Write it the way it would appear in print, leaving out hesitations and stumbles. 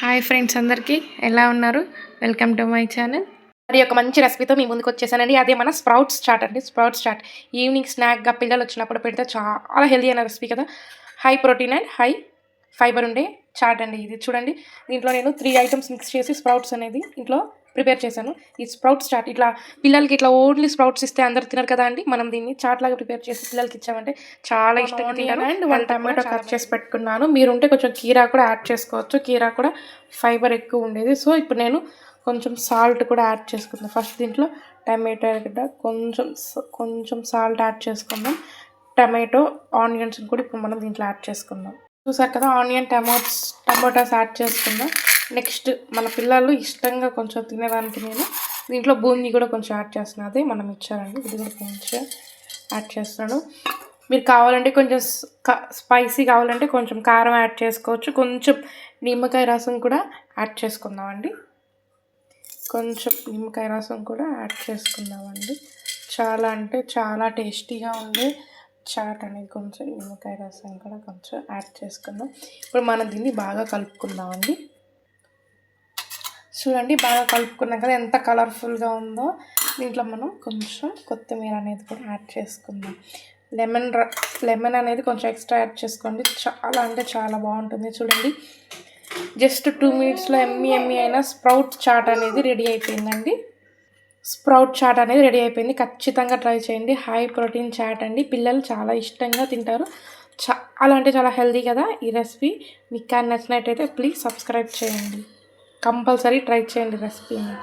Hi friends, అందరికీ ఎలా ఉన్నారు? Welcome to my channel. మరి ఒక మంచి రెసిపీతో మీ ముందుకు వచ్చేసానండి. అదే మన స్ప్రౌట్స్ చాట్ అండి. స్ప్రౌట్స్ చాట్ ఈవినింగ్ స్నాక్గా పిల్లలు వచ్చినప్పుడు పెడితే చాలా హెల్దీ అయిన రెసిపీ కదా. High protein and high fibre ఉండే చాట్ అండి ఇది. చూడండి, దీంట్లో నేను 3 ఐటమ్స్ మిక్స్ చేసి స్ప్రౌట్స్ అనేది ఇంట్లో ప్రిపేర్ చేశాను. ఈ స్ప్రౌట్స్ చాట్ ఇట్లా పిల్లలకి ఇట్లా ఓన్లీ స్ప్రౌట్స్ ఇస్తే అందరు తినరు కదా అండి. మనం దీన్ని చాట్ లాగా ప్రిపేర్ చేసి పిల్లలకి ఇచ్చామంటే చాలా ఇష్టంగా తింటారు. అండ్ 1 టమాటో కట్ చేసి పెట్టుకున్నాను. మీరు ఉంటే కొంచెం కీరా కూడా యాడ్ చేసుకోవచ్చు. కీరా కూడా ఫైబర్ ఎక్కువ ఉండేది. సో ఇప్పుడు నేను కొంచెం సాల్ట్ కూడా యాడ్ చేసుకుందాం. ఫస్ట్ దీంట్లో టమాటో గడ్డ కొంచెం సాల్ట్ యాడ్ చేసుకుందాం. టమాటో ఆనియన్స్ కూడా ఇప్పుడు మనం దీంట్లో యాడ్ చేసుకుందాం. చూసారు కదా, ఆనియన్ టమాటోస్ యాడ్ చేసుకుందాం. నెక్స్ట్ మన పిల్లలు ఇష్టంగా కొంచెం తినేదానికి నేను దీంట్లో బూందీ కూడా కొంచెం యాడ్ చేస్తున్నాను. అదే మనం ఇచ్చారండి, ఇది కూడా కొంచెం యాడ్ చేస్తున్నాను. మీరు కావాలంటే కొంచెం స్పైసీ కావాలంటే కొంచెం కారం యాడ్ చేసుకోవచ్చు. కొంచెం నిమ్మకాయ రసం కూడా యాడ్ చేసుకుందామండి. కొంచెం నిమ్మకాయ రసం కూడా యాడ్ చేసుకుందామండి. చాలా అంటే చాలా టేస్టీగా ఉండే చాట్ అనేది. కొంచెం నిమ్మకాయ రసం కూడా కొంచెం యాడ్ చేసుకుందాం. ఇప్పుడు మనం దీన్ని బాగా కలుపుకుందామండి. చూడండి, బాగా కలుపుకున్నాం కదా, ఎంత కలర్ఫుల్గా ఉందో. దీంట్లో మనం కొంచెం కొత్తిమీర అనేది కూడా యాడ్ చేసుకుందాం. లెమన్ అనేది కొంచెం ఎక్స్ట్రా యాడ్ చేసుకోండి. చాలా అంటే చాలా బాగుంటుంది. చూడండి, జస్ట్ 2 మినిట్స్లో ఎమ్మి అయిన స్ప్రౌట్ చాట్ అనేది రెడీ అయిపోయిందండి. ఖచ్చితంగా ట్రై చేయండి. హై ప్రోటీన్ చాట్ అండి. పిల్లలు చాలా ఇష్టంగా తింటారు. చాలా అంటే చాలా హెల్దీ కదా ఈ రెసిపీ. మీకు కానీ నచ్చినట్టయితే ప్లీజ్ సబ్స్క్రైబ్ చేయండి. కంపల్సరీ ట్రై చేయండి రెసిపీని.